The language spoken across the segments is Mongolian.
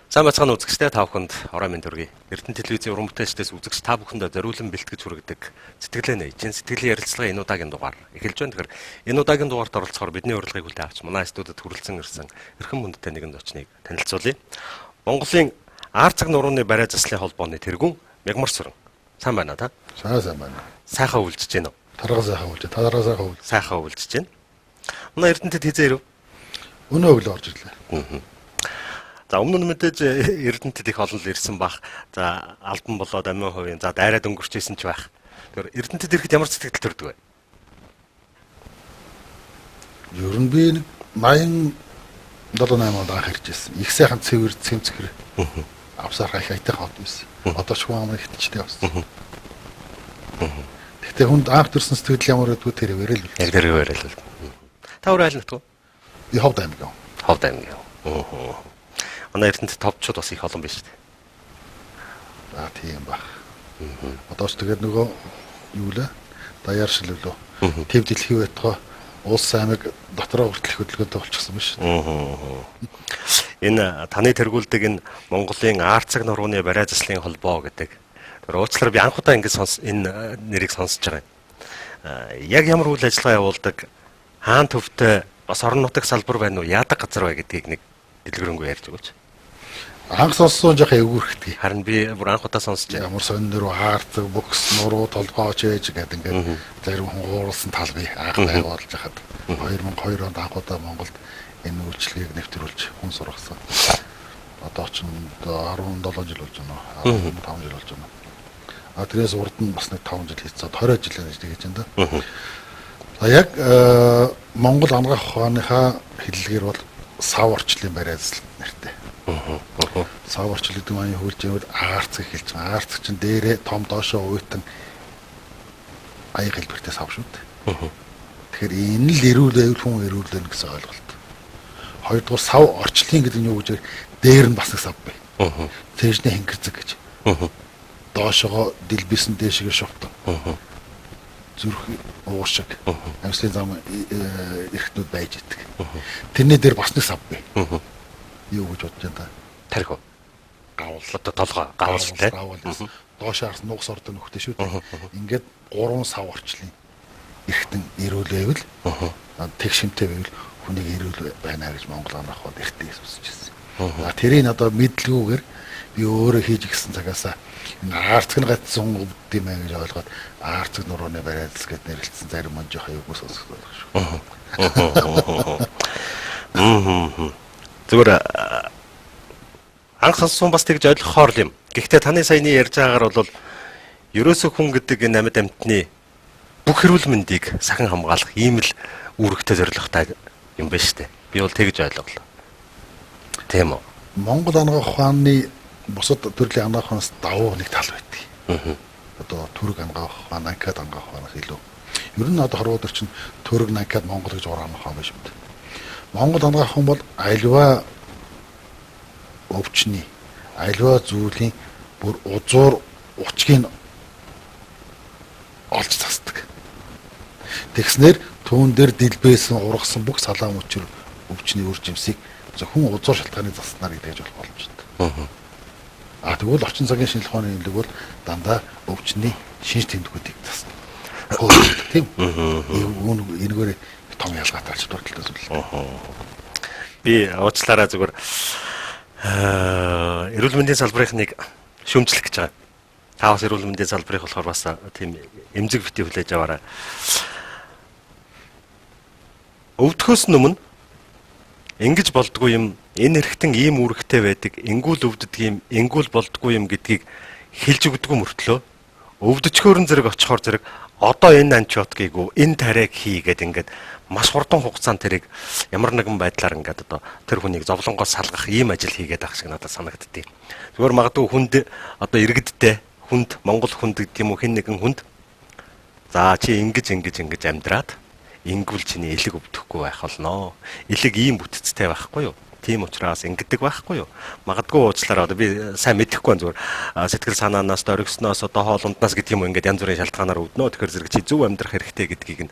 Сайн бацхан үзэгчтэй та бүхэнд орой минь төргий. Эрдэнэ телевизийн уран бүтээлчдээс үзэгч та бүхэндээ зориулан бэлтгэж хүргэдэг сэтгэлээ нээжин сэтгэлийн ярилцлагын энэ удаагийн дугаар эхэлж байна. Тэгэхээр энэ удаагийн дугаарт оролцохоор бидний урилгыг хүлээн авч манай студид хүрэлцэн ирсэн эрхэм хүндтэй нэгэн зочныг танилцуулъя. Монголын Арцаг нурууны барай заслын холбооны тэргүүн Мягмар Сүрэн. Сайн байна та? Сайн байна. Сайхан үйлчж байна уу? Тарга сайхан үйлч, тарга сайхан үйлч. Сайхан үйлчж байна. Манай Эрдэнэтэд хизээ ирв? Өнөө өглөө орж ирлээ. За өмнө нь мэдээж Эрдэнэтэд их олон л ирсэн бах. За албан болоод амин хувийн за дайраад өнгөрчээсэн ч байх. Тэгэхээр Эрдэнэтэд ирэхэд ямар сэтгэл төрдөг вэ? Ер нь би 87 8 онд анх ирж байсан. Их сайхан цэвэр цэмцгэр. Авсархай хайтайхан хот байсан. Одоо ч хүн амын ихтчтэй болсон. Гэхдээ хүнд анх төрсэн сэтгэл ямар гэдгүй тэр ярил. Яг тэр ярил. Та өөр айл нутг уу? Би Ховд аймаг. Ховд аймаг. Манай Эрдэнэтэд товчууд бас их олон биш үү? Аа тийм баг. Одоо ч тэгээд нөгөө юу лээ? Даяар шил лөө. Тэв дэлхий байтгаа улс аймаг дотроо хүртэл хөдөлгөөнтэй болчихсон биш. Энэ таны тэргүүлдэг энэ Монголын Арцаг нурууны барай заслын холбоо гэдэг. Тэр уучлаарай би анх удаа ингэж энэ нэрийг сонсож байгаа юм. Яг ямар үйл ажиллагаа явуулдаг, хаан төвтэй бас орон нутгийн салбар байна уу, яадаг газар бай гэдгийг нэг дэлгэрэнгүй ярьж өгөөч. Анх сонссон жоох эвгүрхдэг. Харин би бүр анх удаа сонсож байна. Ямар сонир нэр Арцаг, Бөкс, нуруу толгооч ээж гэдэг ингээд зарим хүн гууралсан тал бий анх байгуулж хахад 2002 онд анх удаа Монголд энэ үйлчлэгийг нэвтрүүлж хүн сургасан. Одоо ч 17 жил болж байна уу? 15 жил болж байна. Тэрээс урд нь бас нэг 5 жил хийсэн. 20 жил гэж тэгэж байна да. За яг Монгол ангаах ухааныхаа хэллэгээр бол сав орчлын барай засал нэртэй. Сав орчил гэдэг маань хөлжээл Арцаг хэлж байгаа. Арцаг чинь дээрээ том доошоо уйтан аяг хэлбэртэй сав шүү дээ. Тэгэхээр энэ л эрүүл байвал хүн эрүүлэн гэсэн ойлголт. Хоёрдугаар сав орчлын гэдэг нь юу гэж дээр нь бас нэг сав бай. Тэжний хингэрцэг гэж. Доошоо дэлбисэн дээшгээ шувтан. Зүрх уушиг амьслын зам эрхтнүүд байж идэг. Тэрний дээр бас нэг сав бай. Юу гэж бодож байна та? Тарих уу? Гавл одоо толгой гавл те. Доошоо харсан нугас ордон нөхтэй шүү дээ. Ингээд 3 сав орчлын эрхтэн эрүүл байвал тэг шимтэй байвал хүнийг эрүүл байна гэж Монгол анх удаа эртээ хэлсэж байсан. Тэрийг одоо мэдлгүйгээр би өөрөө хийж гисэн цагаасаа энэ Арцаг нь гацсан өвд юм аа гэж ойлгоод Арцаг нурууны барай засал гэд нэрлэлсэн зарим мөн жоох аюулгүй сонсох болох шүү. Зүгээр анх сонссон бас тэгж ойлгохоор юм. Гэхдээ таны саяны ярьж байгаагаар бол ерөөсөө хүн гэдэг энэ амьд амьтны бүх эрүүл мэндийг сахин хамгаалах ийм л үүрэгтэй зорилготой юм байна шүү дээ. Би бол тэгж ойлголоо. Тийм үү? Монгол ангаах ухааны бусад төрлийн ангаах ухаанаас давуу нэг тал байдаг. Одоо түрэг ангаах ухаан, Нанкад ангаах ухаанаас илүү. Ер нь одоо хорвоод чинь түрэг, Нанкад, Монгол гэж уран ухаан биш юм дээ. Монгол ангаах ухаан бол альва өвчний, альва зүйлийн бүр узуур учгийг олж засдаг. Тэгснэр түүн дээр дэлбээсэн ургасан бүх салаам өчр өвчний үр жимсийг зөвхөн узуур шалтгааны заснаар идэж болох боломжтой. Тэгвэл орчин цагийн шинжилгээ ухааны имлэг бол дандаа өвчний шинж тэмдгүүдийг засна. Тийм. Энэгээр том ялгаатай ч дурдталтай зүйл. Би уучлаарай зүгээр эрүүл мэндийн салбарынхныг шүүмжлэх гэж байгаа. Та бас эрүүл мэндийн салбарыг болохоор бас тийм эмзэг бити хүлээж аваарай. Өвдөхөөс өмнө ингэж болдгүй юм, энэ хэрэгтэн ийм үүрэгтэй байдаг, ингүүл өвддөг юм, ингүүл болдгүй юм гэдгийг хэлж өгдөггүй мөртлөө өвдөчхөөрн зэрэг очихоор зэрэг одоо энэ антибиотикийг энэ тариаг хийгээд ингээд маш хурдан хугацаанд тэрийг ямар нэгэн байдлаар ингээд одоо тэр хүнийг зовлонгоос салгах ийм ажил хийгээд байх шиг надад санагддیں۔ Зүгээр магадгүй хүнд одоо иргэдтэй хүнд Монгол хүнд гэдэг юм уу хэн нэгэн хүнд за чи ингэж амьдраад ингүүл чиний элэг өвдөхгүй байх болно. Элэг ийм бүтцтэй байхгүй юу? Тийм учраас ингэдэг байхгүй юу? Магадгүй уучлаарай одоо би сайн мэдэхгүй байна зүгээр сэтгэл санаанаас дөргснөөс одоо хоолунднаас гэдэг юм ингээд янз бүрийн шалтгаанаар өвднө. Тэгэхээр зэрэг чи зөв амьдрах хэрэгтэй гэдгийг нь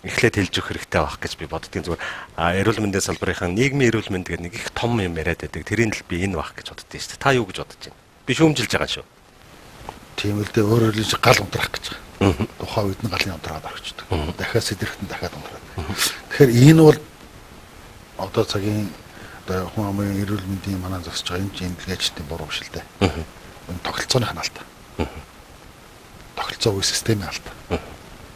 эхлээд хэлж өгөх хэрэгтэй байх гэж би боддгийн зүгээр эрүүл мэндийн салбарынхан нийгмийн эрүүл мэнд гэдэг нэг их том юм яриад байдаг. Тэрийн л би энэ байх гэж боддгийн шүү дээ. Та юу гэж бодож байна? Би шүүмжилж байгаа шүү. Тийм л дээ өөрөөр хэлж гал унтрах гэж байгаа. Тухайн үед нь галын унтраад орчихдог. Дахиад сэдрэхтэн дахиад унтраад. Тэгэхээр энэ бол одоо цагийн одоо хүн амын эрүүл мэндийн манай зогсож байгаа юм импликэйчдийн буруу биш л дээ. Энэ тогтолцооны ханаалт. Тогтолцоо үе системийн алт.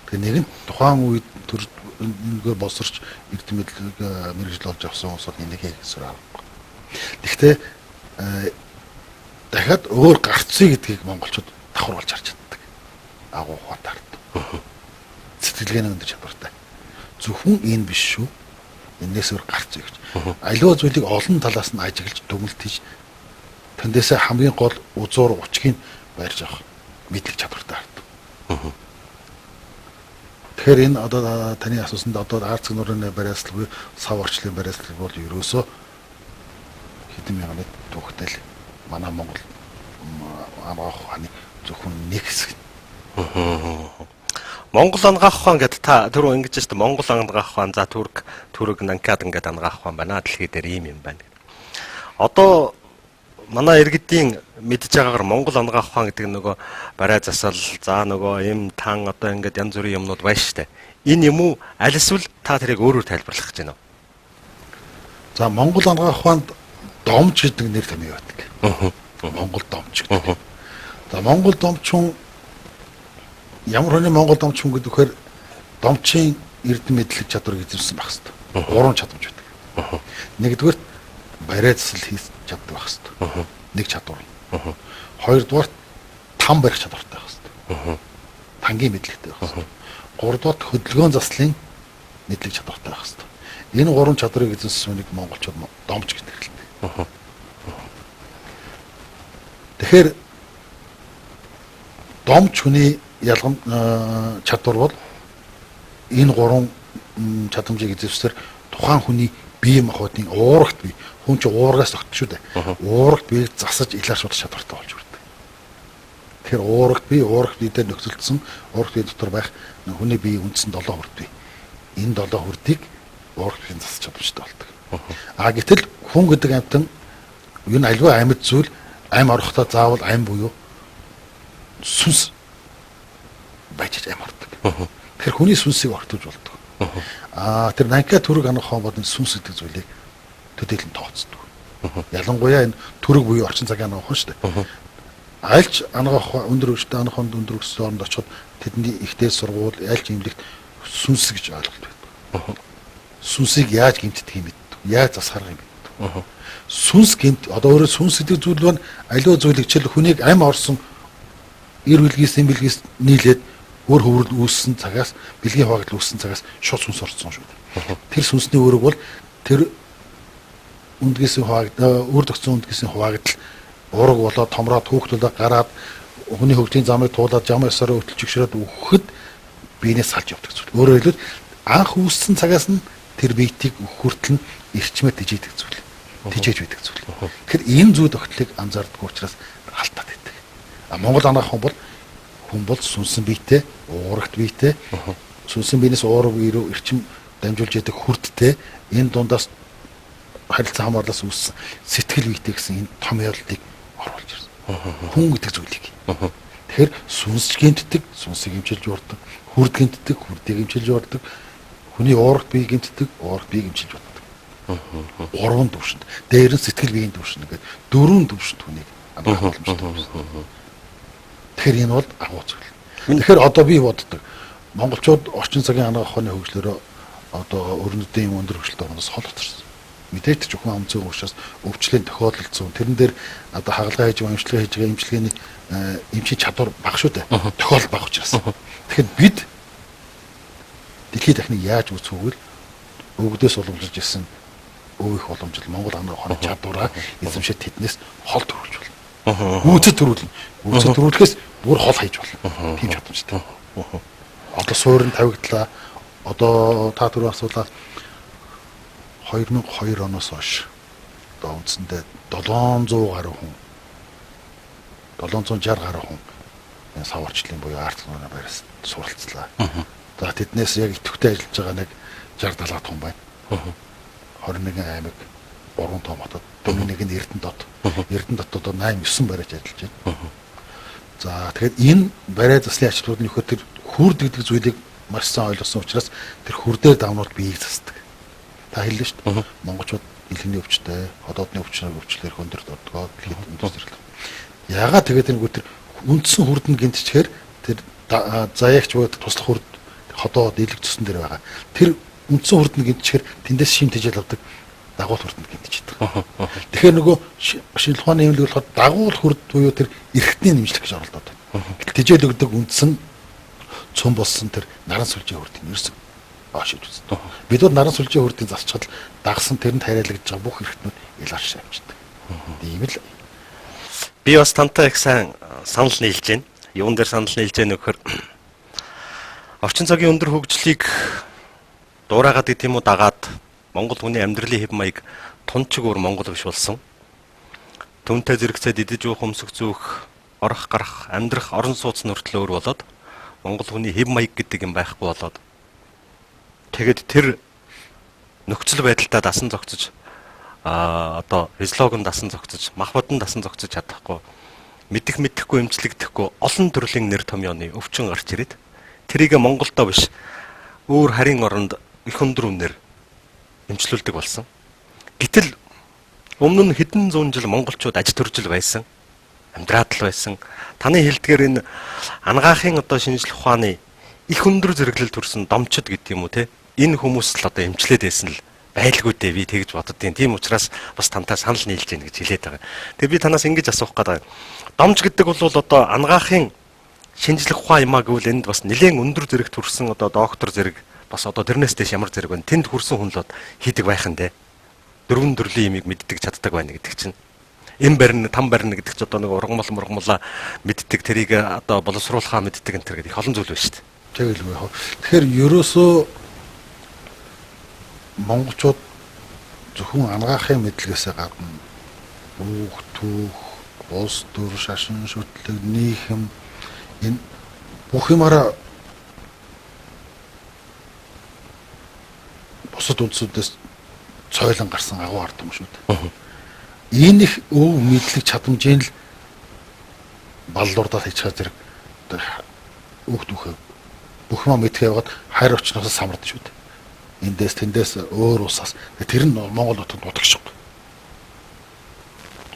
Тэгээ нэг нь тухайн үед төрөөр боловсрч эрдэмтлэг мэрэгжил болж авсан хүмүүс энийг хийхсээр авахгүй. Гэхдээ дахиад өөр гарцыг гэдгийг монголчууд давхар болж харж чаддаг. Агуу ухаатарт. Сэтгэлгээний өндөр чадвартай. Зөвхөн энэ биш шүү. Энээс өөр гарц гэж. Аливаа зүйлийг олон талаас нь ажиглаж дүгнэлт хийж тэндээсээ хамгийн гол узуур учгийг барьж авах мэдлэг чадвартай хардаг. Тэгэхээр энэ одоо таны асуусанд одоо арц нурны бариаслал буюу сав орчлын бариаслал бол ерөөсөө хэдэн мянган түүхтэй л манай Монгол анагаах ухааны зөвхөн нэг хэсэг. Монгол анагаах ухаан гэдэг та түрүү ингэж шүү дээ. Монгол анагаах ухаан за түрэг нанкад ингээд анагаах ухаан байна. Дэлхий дээр ийм юм байна. Одоо манай иргэдийн мэдж байгаагаар Монгол анагаах ухаан гэдэг нөгөө барай засал за нөгөө им тан одоо ингээд янз бүрийн юмнууд байна шүү дээ. Энэ юм уу аль эсвэл та тэрийг өөрөөр тайлбарлах гэж байна уу? За Монгол анагаах ухаанд домж гэдэг нэр томьёо байдаг. Монгол домж гэдэг. За Монгол домч хүн ямар хүний Монгол домч хүн гэхээр домчийн эрдэм мэдлэг чадварыг эзэмсэн байх хэрэгтэй. Гурван чадамж байдаг. Нэгдүгээр барай засал хийж чаддаг байх хэрэгтэй. Нэг чадвар. Хоёрдугаар там барих чадвартай байх хэрэгтэй. Тангийн мэдлэгтэй байх хэрэгтэй. Гуравдугаар хөдөлгөөн заслын мэдлэг чадвартай байх хэрэгтэй. Энэ гурван чадварыг эзэмсэн хүнийг монголчууд домч гэдэг хэлдэг. Тэгэхээр домч хүний ялгам чадвар бол энэ гурван чадамжийг эзэмсээр тухайн хүний бие махбодын уурагт бие хүн чинь уургаас тогтчих шүү дээ. Уурагт биеийг засаж илэршүүлэх чадвартай болж үрдэг. Тэгэхээр уурагт бие дээр нөхцөлдсөн уурагт бие дотор байх хүний биеийн үндсэн 7 хүрд бие. Энэ 7 хүрдийг уурагт биеийн засаж чадвартай болдог. Гэтэл хүн гэдэг амьтан юу н альва амьд зүйл ам орохдоо заавал ам буюу сүнс байж ам ордог. Тэгэхээр хүний сүнсийг ортож болдог. Тэр нанка төрөг анах хоон бодны сүнс гэдэг зүйлийг төдийлөн тооцдог. Ялангуяа энэ төрөг буюу орчин цагийн анах хоон шүү дээ. Альч анах өндөр өвчтэй анах хонд өндөр өвчтөнд очиход тэдний ихтэй сургууль альч имлэгт сүнс гэж ойлголт байдаг. Сүнсийг яаж гэмтдэг юм бэ? Яаж засахар юм бэ? Сүнс гэмт одоо өөрөөр сүнс гэдэг зүйл бол аливаа зүйлийг чил хүнийг ам орсон эр бүлгээс эм бүлгээс нийлээд өөр хөврөл үүссэн цагаас бэлгийн хаваагдал үүссэн цагаас шууд сүнс орсон шүү дээ. Тэр сүнсний үүрэг бол тэр үндгээс хаваагдал өөр төгсөн үндгээс хаваагдал ураг болоод томроод хүүхдүүдээ гараад хүний хөгжлийн замыг туулаад жам ёсоор өтөлж өгшрөөд өгөхөд биенээс салж явдаг зүйл. Өөрөөр хэлбэл анх үүссэн цагаас нь тэр биетийг хүртэл нь эрчмээр тижээдэг зүйл. Тижээж байдаг зүйл. Тэгэхээр энэ зүй тогтлыг анзаардаг учраас халтаад байдаг. Монгол анагаах хүн бол сүнсэн биетэй, уурагт биетэй, сүнсэн биенээс уураг бие рүү эрчим дамжуулж яадаг хүрдтэй энэ дундаас харилцаа хамаарлаас үүссэн сэтгэл биетэй гэсэн энэ том явдлыг оруулж ирсэн. Хүн гэдэг зүйлийг. Тэгэхээр сүнс гэмтдэг, сүнсийг хэмчилж урддаг, хүрд гэмтдэг, хүрдийг хэмчилж урддаг, хүний уурагт бие гэмтдэг, уурагт бие хэмчилж урддаг. Гурван төвшөнд. Дээр нь сэтгэл биеийн төвшин гэдэг дөрвөн төвшөнд хүнийг анхаарах боломжтой. Тэгэхээр энэ бол агуу зүйл. Тэгэхээр одоо би боддог. Монголчууд орчин цагийн анагаах ухааны хөгжлөөрөө одоо өрнөдийн өндөр хөгжилтэй хүмүүс хол утарсан. Мэдээж ч өхөн амцын уушаас өвчлөлийн тохиолдолцсон. Тэрэн дээр одоо хагалгаа хийж байгаа, эмчилгээ хийж байгаа эмчилгээний эмчийн чадвар бага шүү дээ. Тохиолдол бага учраас. Тэгэхээр бид дэлхийд дахныг яаж үүсгүүл өвгдөөс уламжилж ирсэн өв их уламжил Монгол анагаах ухааны чадвараа эзэмшээд тэднээс хол төрүүлж байна. Үүсэт төрүүлнэ. Үүсэт төрүүлэхээс бүр хол хайж болно. Тийм чадамжтай. Одоо суурин тавигдлаа. Одоо та түрүү асуулаа 2002 оноос хойш одоо үндсэндээ 700 гаруй хүн 760 гаруй хүн энэ сав орчлын буюу арт нурны байраас суралцлаа. За тэднээс яг идэвхтэй ажиллаж байгаа нэг 60-70 том байна. 21 аймаг, 3 том хотод, дөрвөн нэг нь Эрдэнэт. Эрдэнэт хотод 8-9 бариад ажиллаж байна. За тэгэхээр энэ барай заслын ачлууд нь ихэнх тэр хүрд гэдэг зүйлийг маш сайн ойлгосон учраас тэр хүрдээр давнууд биеийг засдаг. Та хэллээ шүү дээ. Монголчууд илгэний өвчтэй, ходоодны өвчлөөр хөндөр дурдгаа гэхэд өндөрлөл. Яагаад тэгээд энэ тэр үндсэн хүрд нь гинтчихээр тэр заяагч бод туслах хүрд ходоод илэг цусан дээр байгаа. Тэр үндсэн хүрд нь гинтчихээр тэндээс шим тэжээл авдаг дагуул хүрд нь гинтчихэдэг. Тэгэхээр нөгөө шинжлэх ухааны эмнэлэг болоход дагуул хүрд буюу тэр эрхтний нэмжлэх гэж оролдоод байна. Тэжээл өгдөг үндсэн цөм болсон тэр наран сүлжээ хүрдийг ерөөсөн шийдэж үзсэн. Бид бол наран сүлжээ хүрдийг засчхад дагсан тэрэнд хариалагдж байгаа бүх эрхтнүүд илэрч авчдаг. Тийм л. Би бас тантай их сайн санал нийлж байна. Юун дээр санал нийлж байна вөхөр орчин цагийн өндөр хөгжлийг дуурайгаад гэх юм уу дагаад Монгол хүний амьдралын хэв маяг тунчиг өөр Монгол биш болсон. Түүнтэй зэрэгцээд идэж уух, өмсөх, зүүх, орох, гарах, амьдрах, орон сууц нүртэл өөр болоод Монгол хүний хэв маяг гэдэг юм байхгүй болоод тэгээд тэр нөхцөл байдалтай дасан зогцож одоо физиологийн дасан зогцож, мах бодлон дасан зогцож чадахгүй, мэдэхгүй эмчлэгдэхгүй олон төрлийн нэр томьёоны өвчин гарч ирээд тэрийг Монголдоо биш өөр харийн оронд их өндрүүнээр эмчлүүлдэг болсон. Гэтэл өмнө нь хэдэн зуун жил монголчууд аж төржил байсан, амьдраад л байсан. Таны хэлдгээр энэ ангаахын одоо шинжлэх ухааны их өндөр зэрэглэл төрсэн домчид гэдэг юм уу те энэ хүмүүс л одоо эмчлээд байсан л байлгүй дээ би тэгж боддtiin. Тийм учраас бас тантай санал нийлж гин гэж хэлээд байгаа. Тэгээ би танаас ингэж асуух гэдэг. Домж гэдэг бол одоо ангаахын шинжлэх ухаан юмаа гэвэл энд бас нэлээд өндөр зэрэг төрсэн одоо доктор зэрэг бас одоо тэрнээс дэш ямар зэрэг байна. Тэнд хүрсэн хүн л бод хийдэг байхан дээ. Дөрвөн төрлийн имийг мэддэг чаддаг байна гэдэг чинь. Эм барина, там барина гэдэг чинь одоо нэг ургамал мэддэг, тэрийг одоо боловсруулахаа мэддэг энэ төр гэдэг их олон зүйл байна шүү дээ. Тэгэл бай. Тэгэхээр ерөөсөө монголчууд зөвхөн ангаахын мэдлэгээсээ гадна бүх түүх, улс төр, шашин, шүтлэг, нийгэм энэ бүх юмараа бусад улсуудаас цойлон гарсан агуу ард юм шүү дээ. Энэ их өв мэдлэг чадамжийн л баллуурдаад хийж байгаа зэрэг өөх түүхээ бүх юм мэдхээ яваад хайр очноос самардаг шүү дээ. Эндээс тэндээс өөр усаас тэр нь Монгол хотод дутагшгүй.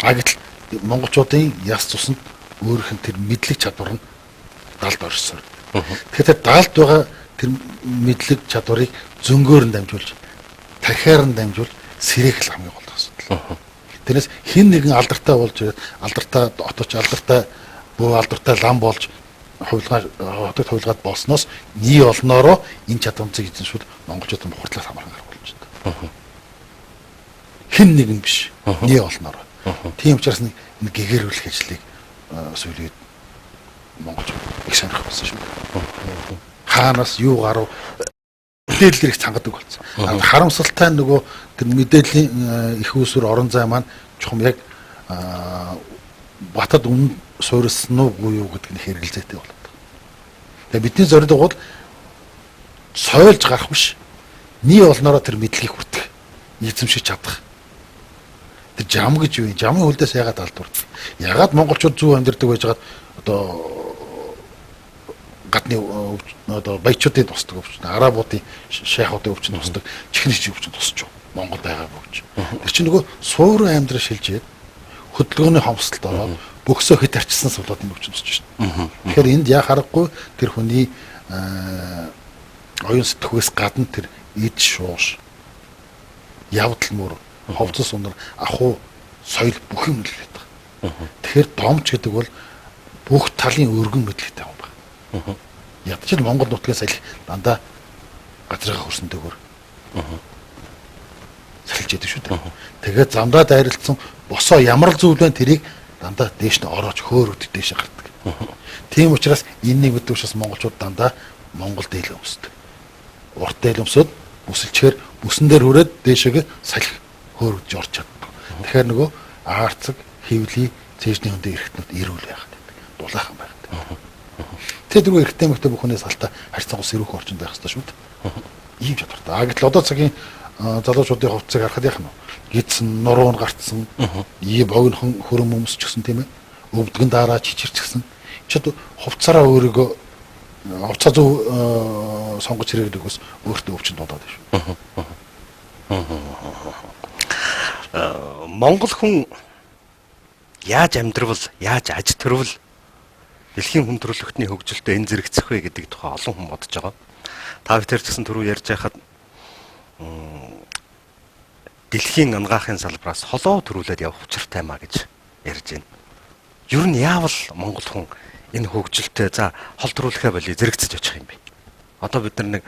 Гэтэл монголчуудын яс цуснд өөрийнх нь тэр мэдлэг чадвар нь далд орсон. Тэгэхээр далд байгаа тэр мэдлэг чадварыг зөнгөөр нь дамжуулж, тархиар нь дамжуулж сэрээх л хамгийн гол асуудал. Тэрнээс хэн нэгэн алдартай болж ирээд алдартай оточ алдартай бөө алдартай лам болж хотод хувилгаад болсноос nii олноороо энэ чадамжийг эзэншүүл монголчуудын бохирдлаас хамааран гарах болж байна. Хэн нэгэн биш. nii олноороо. Тийм учраас энэ гэгэрүүлэх ажлыг сүүлийн монголчууд их сонирх болсон шүү. Хаанаас юу гарав мэдээлэл их цангадаг болсон. Харамсалтай нөгөө тэр мэдээллийн их усүр орон зай маань чухам яг батад өмнө суурилсан уу юу гэдэг нь хэрэгэлзээтэй болоод. Тэгээ бидний зорилго бол сойлж гарах биш. nii олноороо тэр мэдлэгийг хүртэх, эзэмшиж чадах. Тэр жам гэж юу юм? Жамын хөлдөөс ягаад алдвардаг? Ягаад монголчууд зөв амьдардаг байжгаад одоо гадны одоо баячуудын тусдаг өвчин, арабуудын шайхуудын өвчин тусдаг, чихнийчийн өвчин тусч Монгол байгаа бөгч. Тэр чинь нөгөө суурин амьдрал шилжээд хөдөлгөөний хомсдолд ороод бөксөө хэд арчсан суулгын өвчин тусч шин. Тэгэхээр энд яа харахгүй тэр хүний оюун сэтгхээс гадна тэр эд шууш, явдал мөр, ховцос унар, ахуу, соёл бүх юм л байдаг. Тэгэхээр домч гэдэг бол бүх талын өргөн мэдлэгтэй юм байна. Ядчил Монгол нутгаас салхи дандаа газрынхаа хөрсөнтэйгээр салж яадаг шүү дээ. Тэгээд замдаа дайралтсан босоо ямар л зүйл вэ тэрийг дандаа дээш нь ороож хөөрөд дээш гардаг. Тийм учраас энэнийг мэддэг учраас монголчууд дандаа Монгол дээл өмсдөг. Урт дээл өмсөд бүсэлчээр бүсэн дээр хүрээд дээшээ салхи хөөрөж орж чаддаг. Тэгэхээр нөгөө аарцаг, хөвлийн цээжний хөндөө эрэхтнүүд ирүүл байгаад байдаг. Дулаахан байгаад байдаг. тэр дөрөв эрэгтэй эмэгтэй бүхнээс алтаа харьцангуй сэрүүх орчинд байх хэрэгтэй шүү дээ. Ийм чадвартай. Гэтэл одоо цагийн залуучуудын хувцсыг харахад яах нь вэ? Гидсэн, нуруу нь гарцсан, ийм богинохон хөрөм өмсч гсэн тийм ээ. Өвдгөн дараа чичирч гсэн. Чод хувцаараа өөрийгөө хувцаа зөв сонгож хэрэглэх ус өөртөө өвчин дуудаад байна шүү. Монгол хүн яаж амьдрал, яаж аж төрвөл дэлхийн хүн төрөлхтний хөгжилтөд энэ зэрэгцэх вэ гэдэг тухай олон хүн бодож байгаа. Та бүхэн ч гэсэн түрүү ярьж байхад дэлхийн ангаахын салбараас холоо төрүүлээд явах учиртай маа гэж ярьж байна. Ер нь яавал монгол хүн энэ хөгжилтөд за хол төрүүлэхэ болий зэрэгцэж очих юм бэ? Одоо бид нар нэг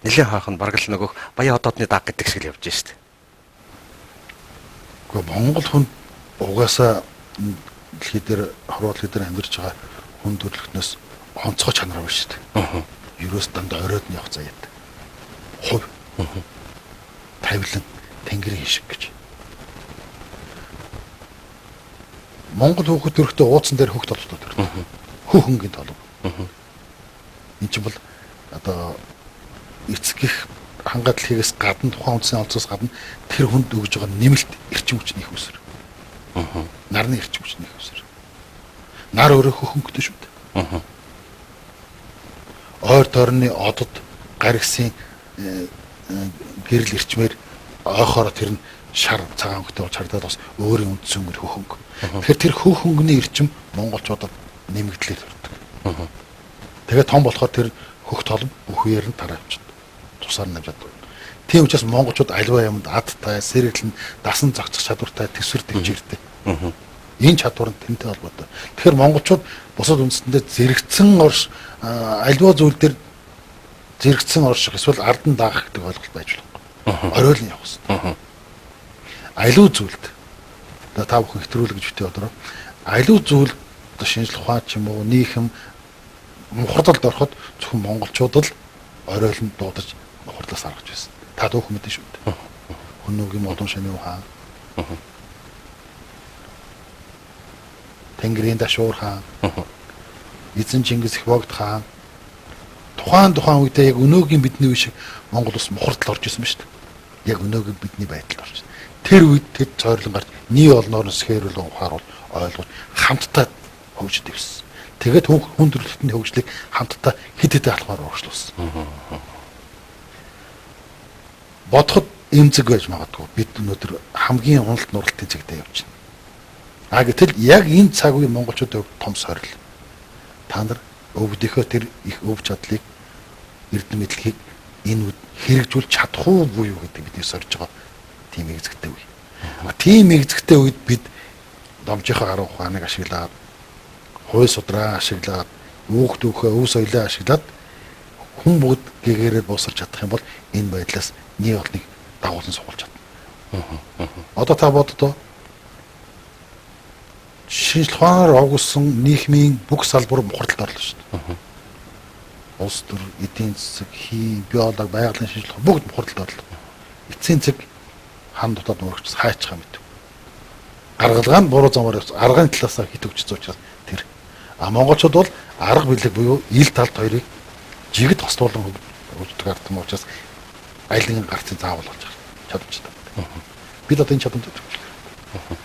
нэлээд хаахан бараг л нөгөөх баян одоодны даг гэдэг шиг л явж байна шүү дээ. Гэхдээ монгол хүн угаасаа дэлхий дээр хорвол дээр амьдарч байгаа хүн төрөлхтнөөс онцгой чанар байна шүү дээ. Ерөөс дандаа оройд нь явах заяатай. Хувь. Тавилан тэнгэрийн шиг гэж. Монгол хүүхэд төрөлхтөө ууцсан дээр хөх толгой төрөлхтөө. Хөхөнгийн толгой. Энд чинь бол одоо эцгих хангаа дэлхийгээс гадна тухайн үндсийн олцоос гадна тэр хүнд өгж байгаа нэмэлт эрчим хүчний их усэр. Нарны эрчим хүчний их усэр. Нар өөрөө хөхөнгөтэй шүү дээ. Ойр тойрны одод гаргсын гэрэл ирчмээр ойхоор тэр нь шар цагаан хөнгөтэй болж хардаад бас өөрийн үндсэн өнгөр хөхөнгө. Тэгэхээр тэр хөхөнгөний эрчим монголчуудад нэмэгдлээ төрдөг. Тэгээд том болохоор тэр хөх толом бүхвээр нь тараа явчихна. Тусаар нь аваад. Тийм учраас монголчууд альва юмд адтай, сэргэлэн, дасан зогцох чадвартай, төсвөр дэмжигддэг. Энэ чадвар нь тэнтэй холбоотой. Тэгэхээр монголчууд бусад үндэстэндээ зэрэгцэн орш альва зүйл дээр зэрэгцэн орших эсвэл ардан даах гэдэг ойлголт байж болох. Оройлон явах хэрэгтэй. Аливаа зүйлд та бүхэн хэтрүүлэг гэж битээ бодроо. Аливаа зүйл одоо шинжлэх ухаан ч юм уу нийхэм мухардалд ороход зөвхөн монголчууд л оройлон дуудаж мухардлаас аргаж байсан. Та дүүхэн мэдэн шүү дээ. Хөнөөгийн модон шаны ухаан. Тэнгэрийн дашуур хаан. Эзэн Чингис их богд хаан. Тухайн үедээ яг өнөөгийн бидний үе шиг Монгол ус мухардал орж исэн ба шүү дээ. Яг өнөөгийн бидний байдалд орж. Тэр үед тэд цойрлон гарч нийт олноор нь сэхэрүүлэн ухааруул ойлгож хамтдаа хөгжиж дэвсэн. Тэгээд хүн төрөлхтний хөгжлийг хамтдаа хэд хэдэн алхмаар урагшлуулсан. Бодоход эмзэг байж магадгүй бид өнөөдөр хамгийн уналт нуралтын зэгдээ явж байна. Гэтэл яг энэ цаг үе монголчуудын хувьд том сорил. Та нар өвдөхөө тэр их өв чадлыг эрдэм мэдлэгийг энэ үед хэрэгжүүлж чадах уу буюу гэдэг бидний сорж байгаа тийм эзэгтэй үе. Тийм эзэгтэй үед бид домжийнхаа гаруй ухааныг ашиглаад хууль судраа ашиглаад үүх дүүхээ өв соёлоо ашиглаад хүн бүгд гэгээрээ буусарч чадах юм бол энэ байдлаас нэг олныг дагуулсан суулж чадна. Одоо та боддоо шинжлэх ухаанаар огсон нийгмийн бүх салбар мухардалд орлоо шүү дээ. Улс төр, эдийн засаг, биологи, байгалийн шинжлэх ухаан бүгд мухардалд орлоо. Эцсийн цэг хан дутаад нурагч хайчхаа мэт. Гаргалгаа нь буруу замаар явсан. Аргын талаас хит өгчсөн учраас тэр. Монголчууд бол арга билег буюу ил талд хоёрыг жигд хостуулан хөгждөг ард юм учраас аль нэгэн гарцын заавал болж чадамжтай. Бид одоо энэ чадамжтай хөгжлөө.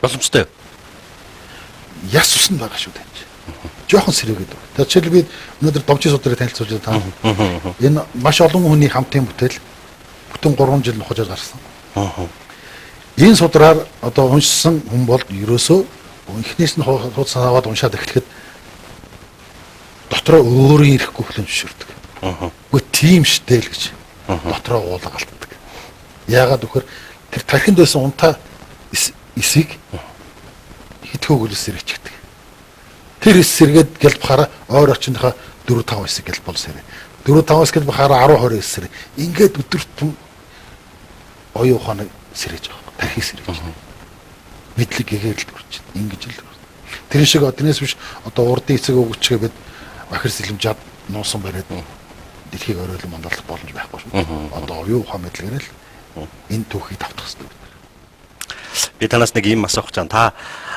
Боломжтой. Яс усан байгаа шүү дээ. Жохон сэрээгээд байна. Тэгэхээр жишээл би өнөөдөр домжийн судрыг танилцуулж байгаа. Энэ маш олон хүний хамтын бүтээл бүтэн 3 жил нухаж гарсан. Энэ судраар одоо уншсан хүн бол ерөөсөө эхнээс нь хуудас аваад уншаад эхлэхэд дотроо өөрийн ирэхгүй хөлөн зөвшөөрдөг. Үгүй тийм штэ л гэж дотроо уулга алддаг. Яагаад вөхөр тэр тархинд байсан унтаа эсийг хитгэв гөлс сэрэгчдэг. Тэр эс сэргээд гэлбахаараа ойр очиныхаа 4-5 эсэг гэлбол сэрэ. 4-5 эсэг гэлбахаараа 10-20 эс сэрэ. Ингээд өдөртөн оюун ухааныг сэрэж байгаа. Тархийг сэрэж. Мэдлэг гэгэрэлд хүрч. Ингэж л. Тэр шиг однээс биш одоо урдын эцэг өгчгээ бид бахир сэлэмжаад нуусан бариад дэлхийг оройлон мандалах боломж байхгүй шүү. Одоо оюун ухаан мэдлэгээрээ л энэ түүхийг давтах хэрэгтэй бид. Би танаас нэг юм асуух чам. Та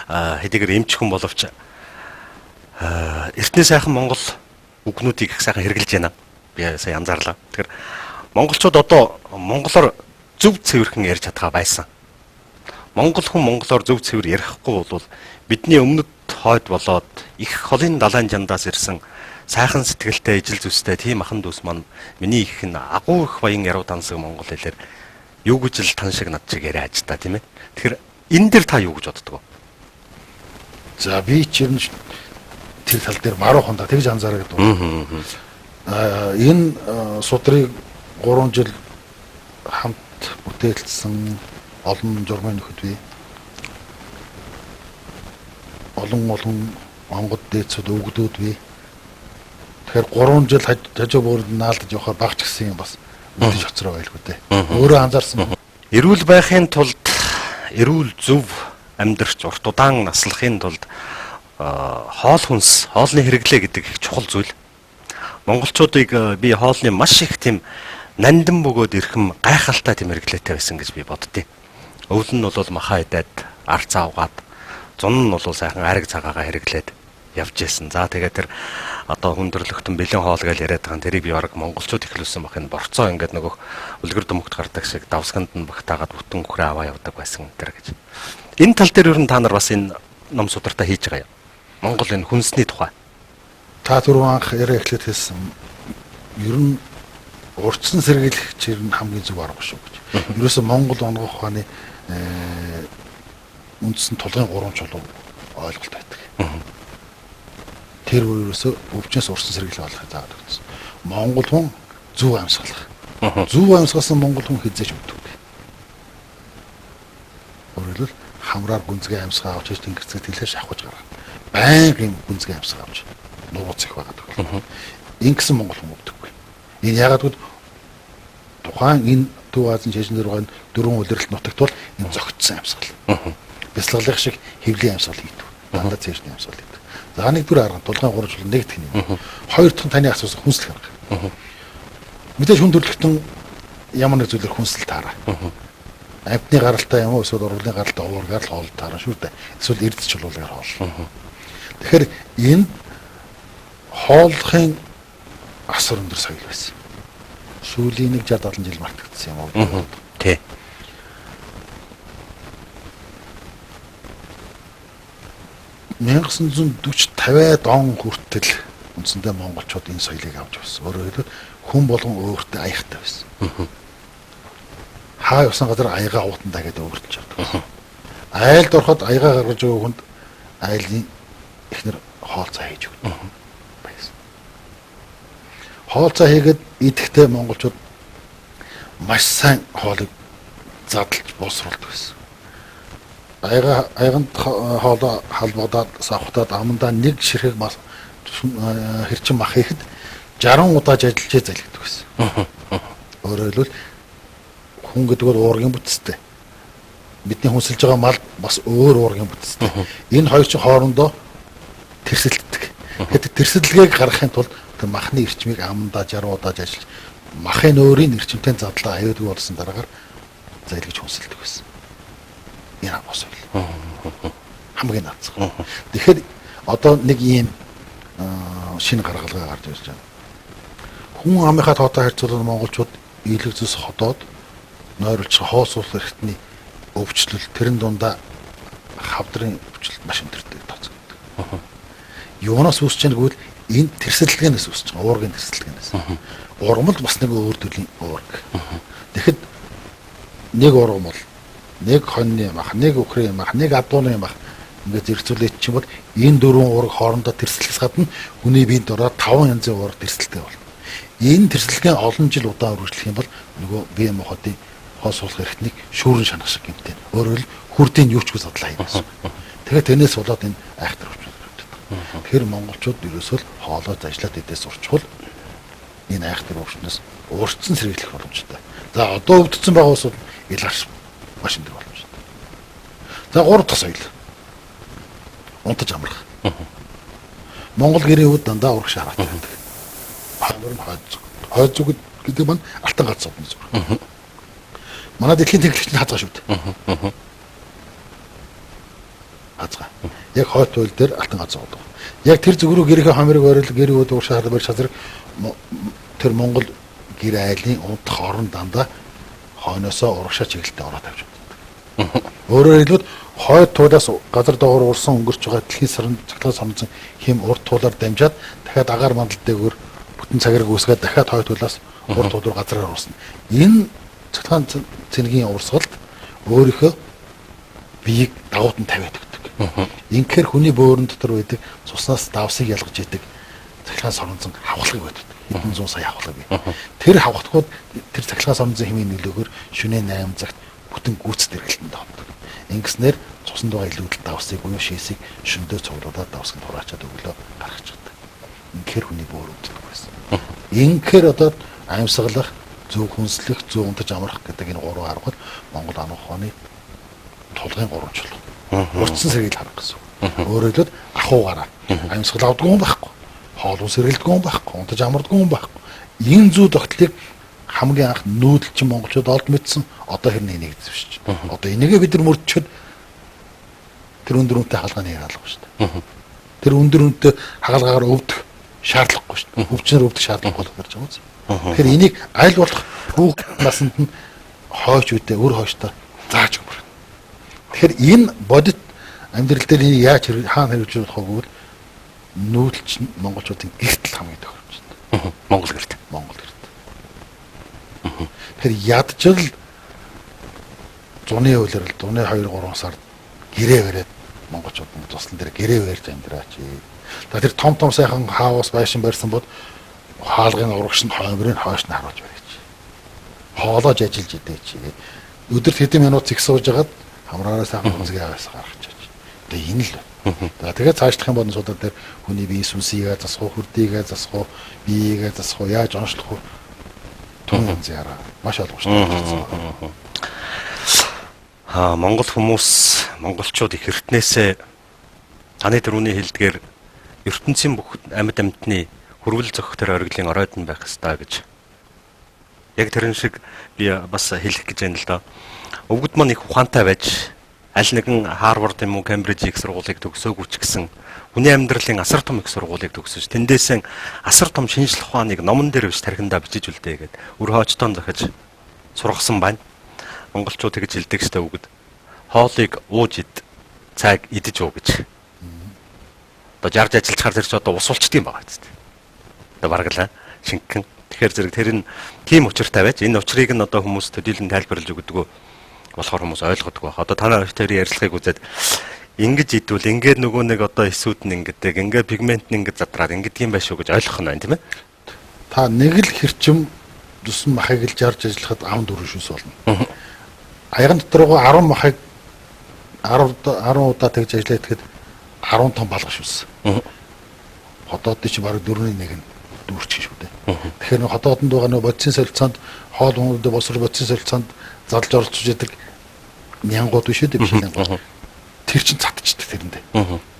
хэдийгээр эмч хүн боловч эртний сайхан Монгол үгнүүдийг их сайхан хэрэгжилж байна. Би сая анзаарлаа. Тэгэхээр монголчууд одоо монголоор зөв цэвэрхэн ярьж чадгаа байсан. Монгол хүн монголоор зөв цэвэр ярихгүй бол бидний өмнөд хойд болоод их холын далайн жандаас ирсэн сайхан сэтгэлтэй ижил зүстэй тийм ахан дүүс маань миний их н агуу их баян яруу тансаг монгол хэлээр юу гэж л тан шиг над шиг яриач та тийм ээ. Тэгэхээр энэ дэр та юу гэж боддог вэ? За би ч юм тэр тал дээр маруухан да тэгж анзаараа гэдэг. Энэ судрыг 3 жил хамт бүтээлсэн олон журмын нөхөд бий. Олон монгол дээдсүүд өвгдүүд бий. Тэгэхээр 3 жил хажуу бүрд наалдаж явахаар багч гисэн юм бас мэдээж хоцроо байлгүй дээ. Өөрөө анзаарсан. Эрүүл байхын тулд эрүүл зөв амьдрч урт удаан наслахын тулд хоол хүнс, хоолны хэрэглээ гэдэг их чухал зүйл. Монголчуудыг би хоолны маш их тийм нандин бөгөөд ирхэм гайхалтай тийм хэрэглээтэй байсан гэж би боддیں۔ Өвөл нь бол махаа идээд арц авгаад, зун нь бол сайхан ариг цагаагаа хэрэглээд явж исэн. За тэгээд тэр одоо хүндрэлтэн бэлэн хоол гэж яриад байгаа тэрийг би бараг монголчууд ихлүүлсэн бах энэ борцоо ингээд нөгөө үлгэр дүмгт гардаг шиг давсганд нь багтаагаад бүтэн хөрөө аваа явдаг байсан тэр гэж. Энэ тал дээр ер нь та нар бас энэ ном судртаа хийж байгаа юм. Монгол энэ хүнсний тухай. Та түрүү анх яриа эхлээд хэлсэн. Ер нь урдсан сэргийлэгч ер нь хамгийн зөв арга шүү гэж. Ерөөсө Монгол онгох ухааны үндсэн тулгын 3 чулуу ойлголт байдаг. Тэр өөрөөсөө өвчнөөс урсан сэргийлэх болохыг заадаг гэсэн. Монгол хүн зөв амьсгалах. Зөв амьсгалсан монгол хүн хизээч өвддөг. Өөрөлдөл хамраар гүнзгий амьсгаа авч тэнгэрцэг тэлээ шахаж гаргана. Байнгын гүнзгий амьсгаа авч нууц их байгаад байна. Ингэсэн монгол хүн өвдөггүй. Энэ ягаад гэвэл тухайн энэ Төв Азийн шашин дээр байгаа 4 улирлт нутагт бол энэ зөгцсөн амьсгал. Бясалгалын шиг хэвлийн амьсгал хийдэг. Дандаа цэежний амьсгал хийдэг. За нэгдүгээр арга тулгын 3 жил нэгдэх юм. Хоёр дахь нь таны асуусан хүнслэх арга. Мэдээж хүн төрлөختөн ямар нэг зүйлээр хүнсэл таараа. Амтны гаралтай юм уу эсвэл ургуулын гаралтай уургаар л хоол таарна шүү дээ. Эсвэл эрдэс чулуулгаар хоол. Тэгэхээр энэ хооллохын асар өндөр соёл байсан. Сүүлийн 60-70 жил мартагдсан юм уу? Тий. Мянга 1940-50-аад он хүртэл үндсэндээ монголчууд энэ соёлыг авч явсан. Өөрөөр хэлбэл хүн болгон өөртөө аяхтай байсан. Хаа явсан газар аяга уутандаа гэдэг өөртөө чаддаг. Айлд ороход аяга гаргаж өгөх хүнд айлын эхнэр хоолцоо хийж өгдөг. Хоолцоо хийгээд идэхдээ монголчууд маш сайн хоолыг задлж боловсруулдаг байсан. Аяганд хоолоо халбагдаад савхтаад амандаа нэг ширхэг мас хэрчин мах хийхэд 60 удаа ажиллаж залгдаг байсан. Өөрөөр хэлбэл хүн гэдэг бол уургийн бүтцтэй. Бидний хүнсэлж байгаа мал бас өөр уургийн бүтцтэй. Энэ хоёр чинь хоорондоо тэрсэлддэг. Тэгэхээр тэрсэлгээг гаргахын тулд тэр махны эрчмийг амандаа 60 удаа ажиллаж махын өөрийн эрчимтэй задлаа аюулгүй болсон дараагаар залгиж хүнсэлдэг байсан. Энэ босоо. Хамгийн наацхан. Тэгэхээр одоо нэг ийм шинэ гаргалгаа гарч ирж байна. Хүн амынхаа тоотой харьцуулбал монголчууд ийлэг зүс ходоод нойролч хоос ус эрхтний өвчлөл тэрэн дундаа хавдрын өвчлөлт маш өндөртэй тооцогддог. Юунаас үүсч яаг гэвэл энэ тэрсэлгэнээс үүсч байгаа уургийн тэрсэлгэнээс. Ургамал бас нэг өөр төрлийн уург. Тэгэхэд нэг ургамал, нэг хоньны мах, нэг үхрийн мах, нэг адууны мах ингээд зэрэгцүүлээд чинь бол энэ дөрвөн уург хоорондоо тэрсэлээс гадна хүний биед ороод 5 янзын уург тэрсэлтэй болно. Энэ тэрсэлгэн олон жил удаан үргэлжлэх юм бол нөгөө бие махбодын хоос суулгах эрхтнийг шүүрэн шанах шиг гэмтэй. Өөрөөр хэл хүрдийн юучгүй задлаа юм байна. Тэгэхээр тэрнээс болоод энэ айхтар өвчлөлт. Тэгэхээр монголчууд ерөөсөө хоолой зажлаад идээс урчвал энэ айхтар өвчнөөс урьдчилан сэргийлэх боломжтой. За одоо өвдсөн байгаа ус бол илэрш маш өндөр боломжтой. За 3 дахь соёл. Унтаж амрах. Монгол гэрийн үд дандаа урах шараатай байдаг. Хойд зүгт гэдэг маань алтан гац содны зүг. Манай дэлхийн тэнглэгчний хазгаа шүү дээ. Хазгаа. Яг хойд туйл дээр алтан гац сод. Яг тэр зүг рүү гэрийнхээ хамрыг орил гэр үүд уушаар барь шазар тэр Монгол гэр айлын унтах орон дандаа хойноосоо урагшаа чиглэлтэй ороод авч байдаг. Өөрөөр хэлбэл хойд туулаас газар доогоор урсан өнгөрч байгаа дэлхийн сарн цаглаа сонцсон хэм урд туулаар дамжаад дахиад агаар мандал дээгүүр бүтэн цагаарыг үүсгээд дахиад хойд туулаас урд тул руу газраар урсна. Энэ цаглаан цэнгийн урсгалд өөрийнхөө биеийг давууд нь тавиад өгдөг. Инхээр хүний бөөрөн дотор байдаг цуснаас давсыг ялгаж идэг цахилгаан соронзон хавхлаг байдаг. Хэдэн зуун сая хавхлаг бий. Тэр хавхлагууд тэр цахилгаан соронзон хэмээн нөлөөгөөр шөнө 8 цагт бүтэн гүйцэд эргэлтэнд давдаг. Ингэснээр цуснд байгаа илүүдэл давсыг буюу шээсийг шөндөө цуглуулад давсыг хураачаад өглөө гаргаж чаддаг. Инхээр хүний бөөр өвддөг байсан. Инхээр одоо амьсгалах, зөв хүнслэх, зөв унтаж амрах гэдэг энэ гурван арга бол Монгол ан ухааны тулгын гурван чулуу. Урдсан сэргийг харах гэсэн. Өөрөөр хэлбэл ахуугаараа амьсгал авдаг хүн байхгүй. Хоол ус сэргэлдэг хүн байхгүй. Унтаж амардаг хүн байхгүй. Энэ зүй тогтлыг хамгийн анх нүүдэлчин монголчууд олд мэдсэн. Одоо хэрнээ энийг зөвшөж. Одоо энийгээ бид нар мөрдчихэд тэр өндөр үнэтэй хаалганы хаалгах шүү дээ. Тэр өндөр үнэтэй хаалгаагаар өвдөх шаардлагагүй шүү дээ. Өвчнөр өвдөх шаардлага болох гэж байгаа юм. Тэгэхээр энийг аль болох хүүхд наснд нь хойш үедээ өр хойштой зааж өгөх. Тэгэхээр энэ бодит амьдрал дээр яаж хаана хэрэгжүүлэх вэ гэвэл нүүдэлчин монголчуудын гэртэл хамгийн тохиромжтой. Монгол гэрт. Монгол гэрт. Тэгэхээр ядчил зуны үйлрэл зуны 2-3 сард гэрээ бариад монголчууд туслан дээр гэрээ барьж амьдраач. За тэр том сайхан хаус байшин барьсан бод хаалгын урагш нь хоймрын хойш нь харуулж барьж. Хоолоож ажиллаж идээч. Өдөрт хэдэн минут зэг сууж агаад хамраараа сайхан хүнсгээ аваас гаргаж чаж. Тэгээ энэ л. За тэгээд цаашлах юм бол суудаа дээр хүний бие сүнсийгээ засах, хүрдийгээ засах, биеийгээ засах, яаж онцлох вэ? Түн зяраа. Маш олон шүү дээ. Монгол хүмүүс, монголчууд их эртнээсээ таны дөрөвний хэлдгээр ертөнцийн бүх амьд амьтны хүрвэл зохих тэр оргилын оройд нь байх ёстой гэж. Яг тэрэн шиг би бас хэлэх гэж байна л да. Өвгөд маань их ухаантай байж аль нэгэн Харвард юм уу Кембриж их сургуулийг төгсөөгүй ч гэсэн хүний амьдралын асар том их сургуулийг төгсөж тэндээсэн асар том шинжлэх ухааныг номон дээр биш тархиндаа бичиж үлдээ гэдэг өр хоочтон захиж сургасан байна. Монголчууд тэгж хэлдэг штэ өвгөд. Хоолыг ууж ид, цайг идэж уу гэж. Одоо жарж ажиллахаар тэр ч одоо ус улчдаг юм байгаа ч гэдэг. Одоо бараглаа шингэн. Тэгэхээр зэрэг тэр нь тийм учиртай байж энэ учрыг нь одоо хүмүүс төдийлөн тайлбарлаж өгдөг болохоор хүмүүс ойлгодог байх. Одоо танай хоёрын ярилцлагыг үзээд ингэж идвэл ингээд нөгөө нэг одоо эсүүд нь ингэдэг, ингээд пигмент нь ингээд задраад ингэдэг юм байшгүй гэж ойлгох нь байна тийм ээ. Та нэг л хэрчим тусан махыг л жарж ажиллахад ам дөрөв шүс болно. Аяган доторгоо 10 махыг 10 удаа тэгж ажиллаад тэгэхэд 10 том балга шүс. Хотоодын чи бараг 4-1 нь дүүрчих шүү дээ. Тэгэхээр хотоодонд байгаа нөгөө бодисын солилцоонд хоол хүнүүд босрол бодисын солилцоонд задлж оролцож яадаг мянгууд биш үү биш үү? Тэр чин цадчихдаг тэрэндээ.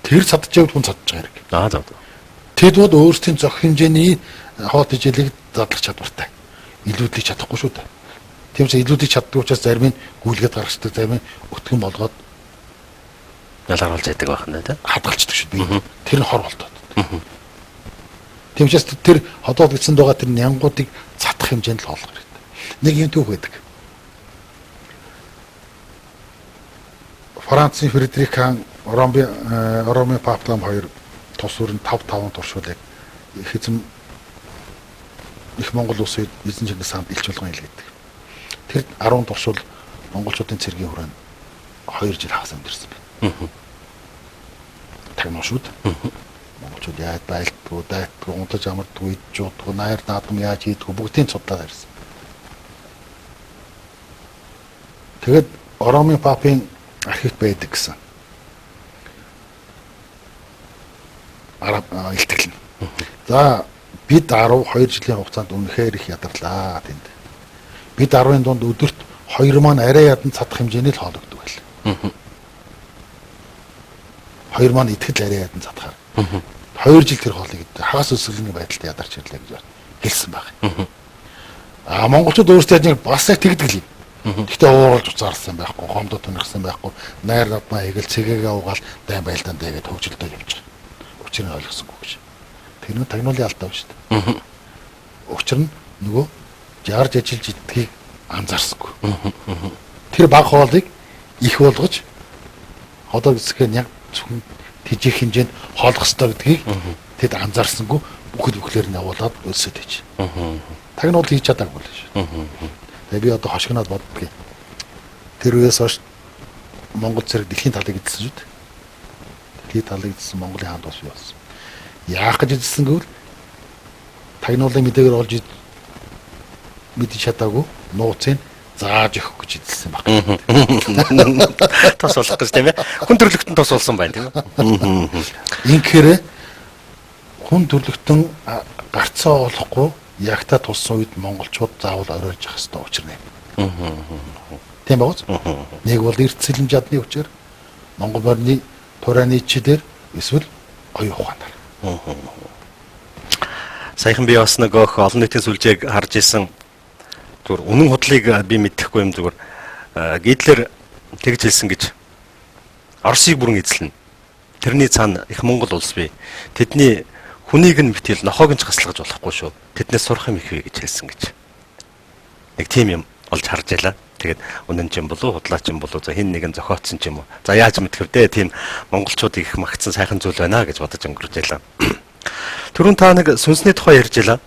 Тэр цадчихвал хүн цадж байгаа хэрэг. За. Тэдүүд өөрсдийн зөх хэмжээний хоол тэжээлийг задлах чадвартай. Илүүдлийг чадахгүй шүү дээ. Тийм ч илүүдийг чаддаг учраас зарим нь гүйлгээд гаргацдаг, зарим нь өтгөн болгоод ялгаруулж яадаг байх нь тийм. Хадгалцдаг шүү дээ. Тэр нь хор болтоод. Тийм ч тэр хотоод гисэн байгаа тэр нянгуудыг цадах хэмжээнд л хоолох хэрэгтэй. Нэг юм түүх байдаг. Францын Фредерик хаан Роми Паплам хоёр тус өрн 5 туршуулыг эзэн их Монгол улсын эзэн Чингис хаанд илч болгон илгээдэг. Тэр 10 туршуул монголчуудын цэргийн хүрээнд 2 жил хагас амьдэрсэн байна. Тагнаа шүү дээ. Монголчууд яаж байлдгүй, унтаж амардгүй, идчихгүй, найр наадам яаж хийдгүй бүгдийн судлаад харсан. Тэгэд Роми Папын архивт байдаг гэсэн. Илтгэл нь. За бид 12 жилийн хугацаанд үнэхээр их ядарлаа тэнд. Бид 10-ын дунд өдөрт 2 маань арай ядан цадах хэмжээний л хоол өгдөг байл. 2 маань итгэл арай ядан цадахаар. 2 жил тэр хоолыг хагас өсгөлний байдалд ядарч ирлээ гэж хэлсэн байна. Монголчууд өөрсдөө бас яг тэгдэг л юм. Гэхдээ ууралж уцаарсан байхгүй, гомдод тунирсан байхгүй, найр надмаа хийгээл цэгээгээ угаал дайн байлдаан дээгээд хөвжөлдөө явж байгаа. учрыг ойлгосонгүй гэж. Тэр нь тагнуулын алдаа шүү дээ. Учир нь нөгөө жаарж ажиллаж иддгийг анзаарсангүй. Тэр баг хоолыг их болгож одоо гэсгэн яг зөвхөн тэжих хэмжээнд хоолох ёстой гэдгийг тэд анзаарсангүй бүхэл бүхлээр нь явуулаад өлсөд ээж. Тагнуул хийж чадаагүй л шүү. Тэгээ би одоо хошигноод боддгийг. Тэр үеэс хойш Монгол зэрэг дэлхийн талыг эзэлсэн шүү дээ. Дэлхийн талыг эзэлсэн Монголын хаан тус болсон. Яах гэж эзэлсэн гэвэл тагнуулын мэдээгээр олж мэдэж чадаагүй нууцыг зааж өгөх гэж эзэлсэн баг. Тос болох гэж тийм ээ. Хүн төрлөختөн тос болсон байна тийм ээ. Инхээр хүн төрлөختөн гарцаа олохгүй ягта тулсан үед монголчууд заавал оройлж явах хэрэгтэй учир нэ. Тийм бооз. Нэг бол эрт сэлэм жадны хүчээр Монгол борны турааны чидээр эсвэл оюун ухаанаар. Саяхан би бас нэг олон нийтийн сүлжээг харж исэн. Зүгээр үнэн худлыг би мэдэхгүй юм зүгээр Гитлер тэгж хэлсэн гэж Оросыг бүрэн эзэлнэ. Тэрний цаана их Монгол улс бий. Тэдний хүнийг нь битэл нохоог нь ч хаслгаж болохгүй шүү. Тэднээс сурах юм их вэ гэж хэлсэн гэж. Нэг тийм юм олж харж ялаа. Тэгээд үнэн ч юм болов худлаа ч юм болов за хин нэгэн зохиотсон ч юм уу. За яаж мэдэх вэ тийм монголчууд их магтсан сайхан зүйл байна гэж бодож өнгөрч ялаа. Түрүүн та нэг сүнсний тухай ярьж ялаа.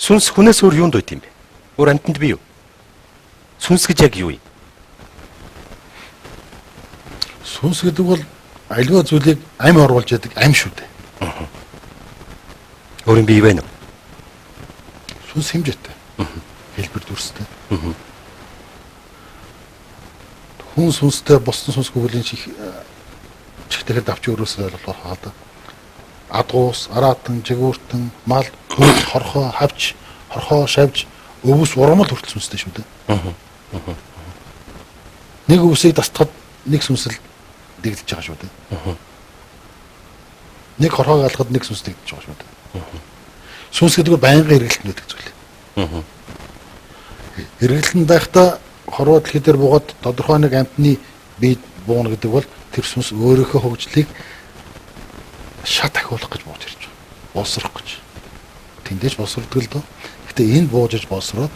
Сүнс хүнээс өөр юунд үйт юм бэ? Өөр амьтанд бий юу? Сүнс гэж яг юу юм? Сүнс гэдэг бол аливаа зүйлийг амь оруулж яадаг амь шүү дээ. Өөр юм бий байна уу? Сүнс хэмжээтэй. Хэлбэр дүрстэй. Хүн сүнстэй босton сүнсгүй бүлийн чихтэйгээр давч өрөөсөө ойлгох хаалт. Адгуус, араатан, жигүүртэн, мал, хөл, хорхоо, хавч, хорхоо, шавж, өвс, ургамал хүртэл сүнстэй шүү дээ. Нэг өвсийг дастахад нэг сүнсэл дэгдэж байгаа шүү дээ. Нэг хорхоог алхахад нэг сүнс дэгдэж байгаа шүү дээ. Сүнс гэдэг нь байнгын хэрэглэлтэн байдаг зүйл. Хэрэглэлтэн байхдаа хорвоо дэлхий дээр буугаад тодорхой нэг амьтны бие бууна гэдэг бол тэр сүнс өөрийнхөө хөгжлийг шат ахиулах гэж бууж ирж байгаа. Боловсрох гэж. Тэндэж боловсролдог л доо. Гэтэ энд буужж боловсроод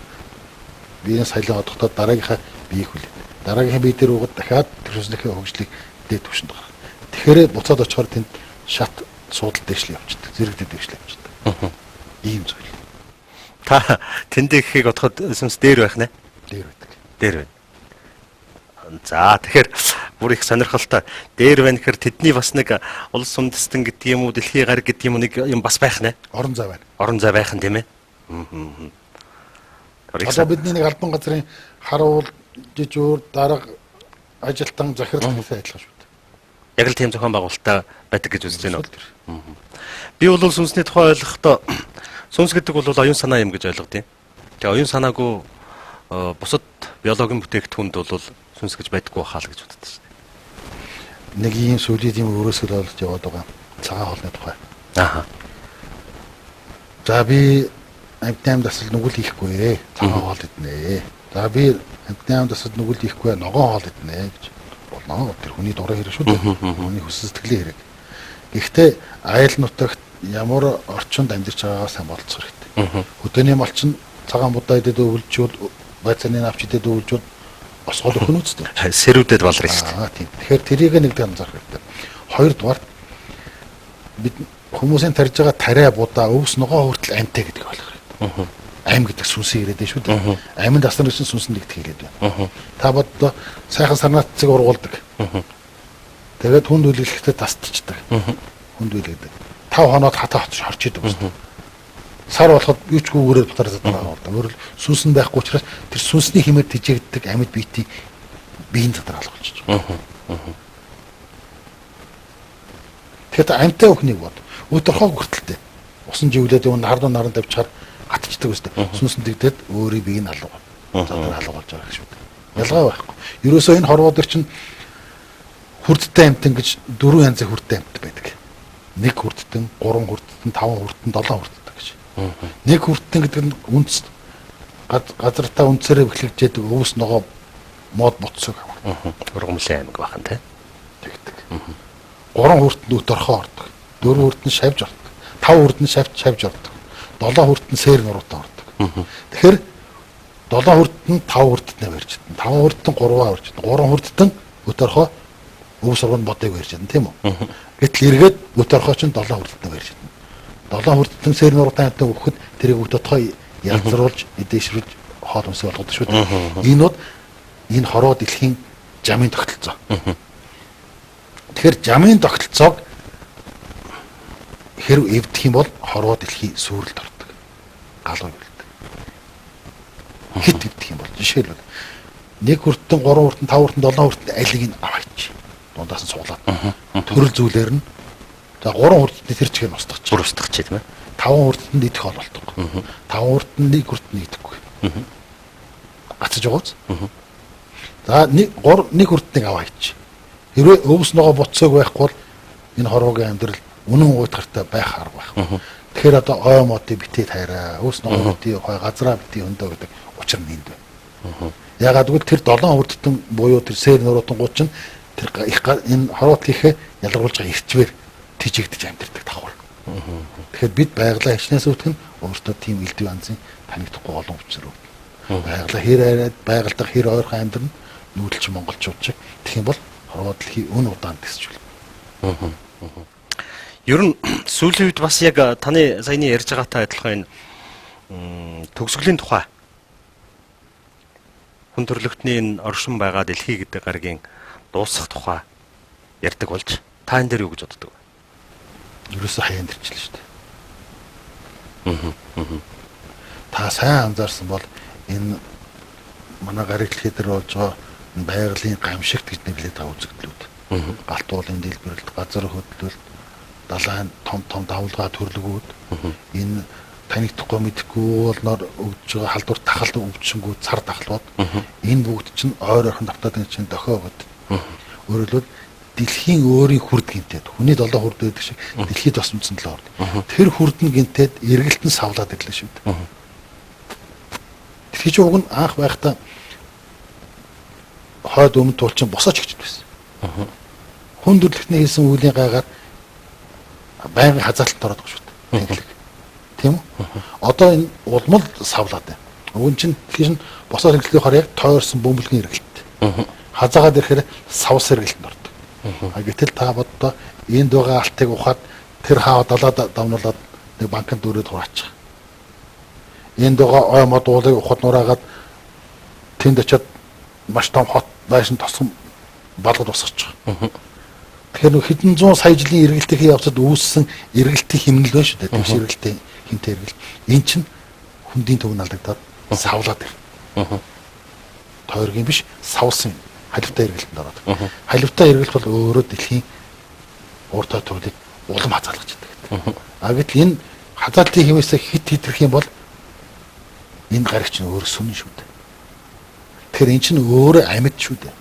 биеийн саялгаа одохдоо дараагийнхаа биеийг хүлээн. Дараагийнхаа бие дээр уугаад дахиад тэр сүнсийнхээ хөгжлийг дээд түвшинд гаргах. Тэгэхээр буцаад очихоор тэнд шат суудал дэвшлээ явчихдаг. Зэрэгтэй дэвшлээ явчихдаг. Ийм зүйл. Та тэндээ гэхийг одоход сүнс дээр байх нэ? Дээр байдаг. Дээр байна. За тэгэхээр бүр их сонирхолтой. Дээр байна гэхээр тэдний бас нэг улс үндэстэн гэдэг юм уу, дэлхийн гариг гэдэг юм уу нэг юм бас байх нэ? Орон зай байна. Орон зай байх нь тийм ээ. Одоо бидний нэг албан газрын харуул жижүүр дарга ажилтан захирал хүмүүсээ адилхан шүү дээ. Яг л тийм зохион байгуулалтаа байдаг гэж үзэж байна уу? Би бол сүнсний тухай ойлгохдоо сүнс гэдэг бол оюун санаа юм гэж ойлгодیں۔ Тэгээ оюун санаагүй бусад биологийн бүтээгдэхүүнд бол сүнс гэж байдаггүй хаа л гэж боддог шүү дээ. Нэг ийм сүлийн юм өөрөөсөө л олж яваад байгаа. Цагаан хоолны тухай. Аа. За би амтны ам дасал нүгэл хийхгүй. Цагаан хоол иднэ. За би амтны ам дасал нүгэл хийхгүй. Ногоон хоол иднэ гэж болно. Тэр хүний дурын хэрэг шүү дээ. Хүний хүсэл сэтгэлийн хэрэг. Гэхдээ айл нутагт ямар орчинд амьдарч байгаагаа сайн болцох хэрэгтэй. Хөдөөний малчин цагаан будаа идэд өвлжүүл байцааны навч идэд өвлжүүл осгол өхөн үсттэй. Сэрүүдэд болроо шүү дээ. Тийм. Тэгэхээр тэрийг нэгдээ анзаарах хэрэгтэй. Хоёрдугаар бид хүмүүсийн тарьж байгаа тариа будаа өвс ногоо хүртэл амьтай гэдэг ойлгох хэрэгтэй. Ам гэдэг сүнсийг ирээд шүү дээ. Аминд асар гэсэн сүнс нэгдэх хэлээд байна. Та боддоо сайхан сарнаацыг ургуулдаг. Тэгээд хүнд үлгэлэхдээ тасдчихдаг. Хүнд үлгээдэг. 5 хоноод хатаа хорч идэг байна. Сар болоход юу ч гүүрээр бутараад байгаа бол өөрөөр сүнс нь байхгүй учраас тэр сүнсний хэмээр тижээгддэг амьд биетийг биеийн задрал болчихж байгаа. Тэгэхээр амьтай өхнийг бод. Өдөрхөө хүртэлтэй. Усан живлээд юм нардан тавьчихаар гатчихдаг үстэй. Сүнс нь дэгдээд өөрийн биеийг алга. Задрал алга болж байгаа шүү дээ. Ялгаа байхгүй. Ерөөсөө энэ хорвоо дээр чинь хүрдтэй амьтан гэж 4 янзын хүрдтэй амьт байдаг. 1 хүрдтэн, 3 хүрдтэн, 5 хүрдтэн, 7 хүрдтэн гэж. 1 хүрдтэн гэдэг нь үндэс газартаа үнцээрээ бэхлэгжээд өвс ногоо мод боцсог. Ургамлын аймаг бахан тий. Тэгдэг. 3 хүрдтэн өдөрхөө ордог. 4 хүрд нь шавж ордог. 5 хүрд нь шавж ордог. 7 хүрд нь сээр нуруутай ордог. Тэгэхээр 7 хүрд нь 5 хүрдэд нэ барьж чадна. 5 хүрд нь 3-аа барьж чадна. 3 хүрдэд нь өтөрхөө өв сургуунд бодыг барьж чадна тийм үү? Гэтэл эргээд өтөрхөө чинь 7 хүрдэд нэ барьж чадна. 7 хүрдэд нь сээр нуруутай хатан өгөхөд тэрийг өтөрхөө ялзруулж эдээшрүүлж хоол хүнсээ болгодог шүү дээ. Энэ хороо дэлхийн жамын тогтолцоо. Тэгэхээр жамын тогтолцоог хэрв эвдэх юм бол хороо дэлхийн сүрэлд ордог. Галуу үлддэг. Хэд эвдэх юм бол жишээлбэл 1 хүртэн 3 хүртэн 5 хүртэн 7 хүртэн алийг нь аваач. Дундаас нь суглаад. Төрөл зүйлээр нь за 3 хүртэн тэр чигээр устгах. Бүр устгах ч тийм ээ. 5 хүртэн идэх хоол болдог. 5 хүртэн 1 хүртэн идэхгүй. Гацж байгаа үз. За 1 хүртнийг аваач. Хэрвээ өвс ногоо буцааг байхгүй бол энэ хорвогийн амьдрал үнэн уйтгартай байх арга байхгүй. Тэгэхээр одоо ой модыг битээ тайраа, өвс ногоо битээ хой газраа битээ өндөө гэдэг учир нь энд байна. Ягаад гэвэл тэр 7 хүрдтэн буюу тэр сээр нуруутан 30 нь тэр их энэ хороот хийхээ ялгаруулж байгаа ирчвэр тижигдэж амьдэрдэг давхар. Тэгэхээр бид байгалаа хичнээн өвтгөн өөртөө тийм элдв янзын танигдахгүй олон учир өвдөн. Байгалаа хэр арайд байгальтай хэр ойрхон амьдрын нүүдэлч монголчууд шиг тэгэх юм бол хорвоо дэлхий өн удаан тэсжүүл. Ер нь сүүлийн үед бас яг таны саяны ярьж байгаатай адилхан энэ төгсгөлийн тухай хүн төрөлхтний энэ оршин байгаа дэлхий гэдэг гаригийн дуусах тухай ярьдаг болж та энэ дээр юу гэж боддог вэ? Ерөөсөө хаяанд ирчихлээ шүү дээ. Та сайн анзаарсан бол энэ манай гариг дэлхий дээр болж байгаа байгалийн гамшигт гэж нэрлэдэг байгаа үзэгдлүүд. Галт уулын дэлбэрэлт, газар хөдлөлт, далайн том давлгаа төрлөгүүд энэ танигдахгүй мэдэхгүй болноор өгж байгаа халдвар тахалд өвчнгүүд цар тахлууд энэ бүгд чинь ойрхон давтаад чинь дохиогод өөрөөр хэлбэл дэлхийн өөрийн хүрд гинтээд хүний 7 хүрд байдаг шиг дэлхийд бас үндсэн 7 хүрд. Тэр хүрдэн гинтээд эргэлтэн савлаад ирлээ шүү дээ. Тэр чинь уг нь анх байхдаа хойд өмнө тулчин босооч гэж байсан. Хүн төрлөختний хийсэн үеийн гайгаар байнгын хазаалтанд ороод байгаа шүү дээ. Тийм үү? Одоо энэ улмал савлаад байна. Өгөн чинь тэгэхээр босоор хэрэглэхээр яг тойрсон бөмбөлгийн эргэлт. Хазаагаад ирэхээр савс эргэлтэнд ордог. Гэтэл та боддоо энд байгаа алтыг ухаад тэр хаа далаад давнуулаад нэг банкнд дөрөд хураачих. Энд байгаа ой мод уулыг ухаад нураагаад тэнд очиод маш том хот байшин тосгон балгад босгочих. Тэгэхээр хэдэн зуун сая жилийн эргэлтийн явцад үүссэн эргэлтийн хэмнэл байна шүү дээ. Тэгш эргэлтийн хинтээ эргэл. Эн чинь хүндийн төв алдагдаад савлаад байна. Тойргийн биш савсан халифтай эргэлтэнд ороод. Халифтай эргэлт бол өөрөө дэлхийн уртаа төвлийг улам хазаалгаж байдаг. Гэтэл энэ хазаалтын хэмээсээ хит хитрэх юм бол энэ гариг чинь өөрөө сүнэн шүү дээ. Тэгэхээр эн чинь өөрөө амьд шүү дээ.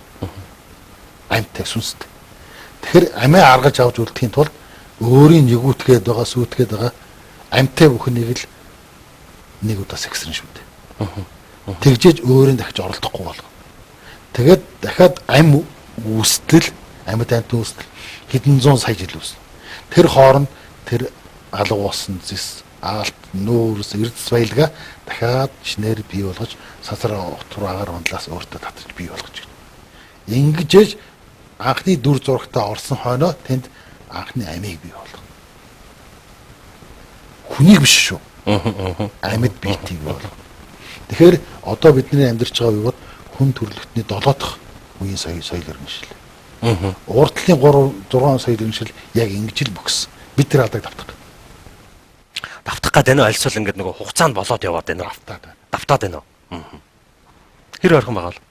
Амьтай сүнстэй. Тэгэхээр амиа аргаж авч үлдэхийн тулд өөрийн нэгүтгээд байгаа сүйтгээд байгаа амьтай бүхнийг л нэг удаа сэгсрэн шүү дээ. Тэгжээж өөрийн дахиж оролдохгүй болгоо. Тэгээд дахиад ам үүстэл амьд амьтан үүстэл хэдэн зуун сая жил үүснэ. Тэр хооронд тэр алга уусан зис аалт нүүрс эрдэс баялгаа дахиад шинээр бий болгож сасар утгар агаар ундлаас өөртөө татаж бий болгож байна. Ингэжээж анхны дүр зурагтаа орсон хойноо тэнд анхны амийг бий болгоно. Хүнийг биш шүү. Амьд биетийг бий болгоно. Тэгэхээр одоо бидний амьдарч байгаа үе бол хүн төрлөختний 7 дахь үеийн соёл иргэншил. Урдлын 3-6 соёл иргэншил яг ингэж л бөхсөн. Бид тэр алдаг давтах. Давтах гэдэг нь альсвал ингээд нөгөө хугацаанд болоод яваад байна уу? Давтаад байна уу? Хэр ойрхон байгаа л?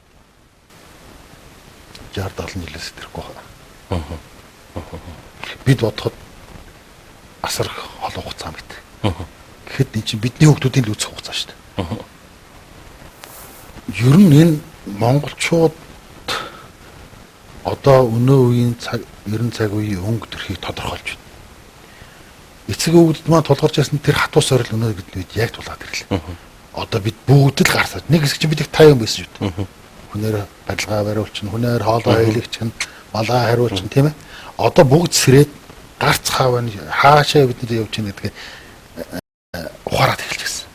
60-70 жилээс тэрэхгүй байна. Бид бодоход асар холон хугацаа мэт. Гэхэд энэ чинь бидний хүмүүсийн л үүсэх хугацаа шүү дээ. Ер нь энэ монголчууд одоо өнөө үеийн цаг 90 цаг үеийн өнгө төрхийг тодорхойлж байна. Эцэг өвгдөд маань тулгарч ясан тэр хатуу сорил өнөө бидний үед яг тулгаад ирлээ. Одоо бид бүгд л гарсаж нэг хэсэг чинь бид их 50 байсан шүү дээ. Хүнээр барилгаа бариулчин, хүнээр хоолой хийлэгчин, малгай хариулчин тийм ээ. Одоо бүгд сэрээд гарц хаав нь хаашаа бид нэр явж байна гэдгийг ухаараад эхэлж гисэн.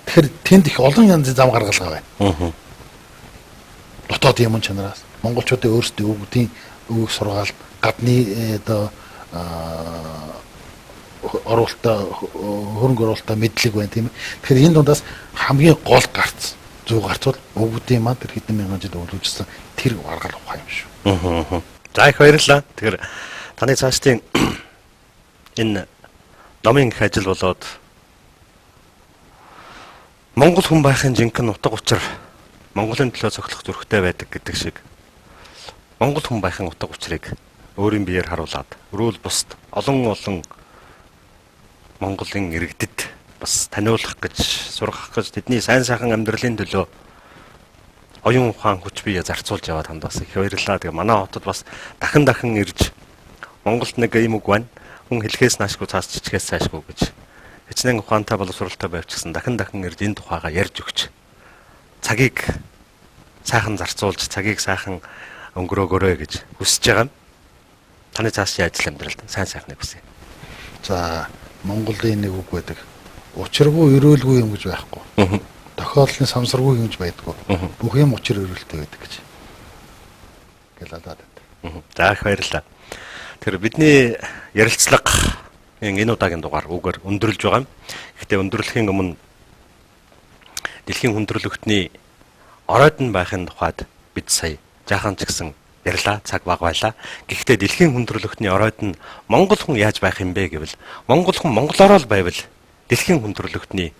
Тэгэхээр тэнд их олон янзын зам гаргалгаа байна. Дотоод юм чанараас монголчуудын өөрсдийн өвгдийн өвөг сургаал гадны оо оруулалтаа хөрөнгө оруулалтаа мэдлэг байна тийм ээ. Тэгэхээр энэ дундаас хамгийн гол гарц зөв гарц бол өвгдийн маа тэр хэдэн мянган жил өвлөжсөн тэр аргал ухаан юм шүү. За их баярлалаа. Тэгэхээр таны цаашдын энэ номын их ажил болоод Монгол хүн байхын жинхэнэ утга учир Монголын төлөө цохилох зүрхтэй байдаг гэдэг шиг Монгол хүн байхын утга учирыг өөрийн биеэр харуулад өрөөл бусд олон Монголын иргэдэд бас таниулах гэж сургах гэж тэдний сайн сайхан амьдралын төлөө оюун ухаан хүч бие зарцуулж яваад танд бас их баярлалаа. Тэгээ манай хотод бас дахин ирж Монголд нэг юм үг байна. Хүн хэлхээс наашгүй цаас чичгээс цаашгүй гэж. Хичнээн ухаантай боловсролтой байвчсан дахин ирж энэ тухайга ярьж өгч цагийг сайхан зарцуулж цагийг сайхан өнгөрөөгөөрэй гэж хүсэж байгаа юм. Таны цаашдын ажил амьдралд сайн сайхныг хүсье. За Монголын нэг үг байдаг. Учиргүй өрөөлгүй юм гэж байхгүй. Тохиолдлын самсаргүй юм гэж байдгүй. Бүх юм учир өрөөлтэй байдаг гэж. Гэлалаад байна. За их баярлалаа. Тэр бидний ярилцлага энэ удаагийн дугаар үгээр өндөрлж байгаа юм. Гэхдээ өндөрлөхийн өмнө дэлхийн хүндрэлтний оройд нь байхын тухайд бид сая жаахан ч гэсэн ярьлаа, цаг бага байлаа. Гэхдээ дэлхийн хүндрэлтний оройд нь Монгол хүн яаж байх юм бэ гэвэл Монгол хүн монголоор л байвал дэлхийн хүндрэлтний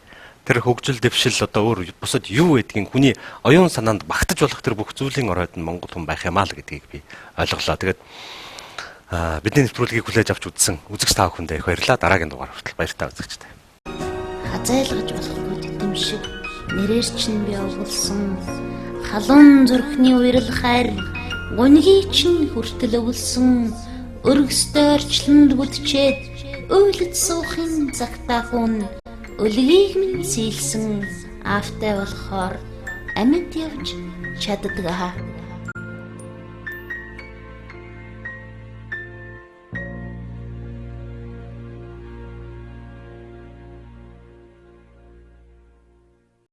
тэр хөгжил дэвшил одоо өөр бусад юу гэдгийг хүний оюун санаанд багтаж болох тэр бүх зүйлийн оройд нь монгол хүн байх юмаа л гэдгийг би ойлголоо. Тэгээд бидний нэвтрүүлгийг хүлээж авч үзсэн үзэгч та бүхэндээ их баярлалаа. Дараагийн дугаар хүртэл баяртай үзэгчтэй. Хазайлгаж болохгүй тэтэм шиг нэрээр чинь би оволсон халуун зүрхний уйрал хайр гунгийн чинь хүртэл өвлсөн өргөстөөрчлөнд бүдчээд уйлд суухын цагтаа хүн өлгийг минь сийлсэн аавтай болохоор амьд явж чаддаг.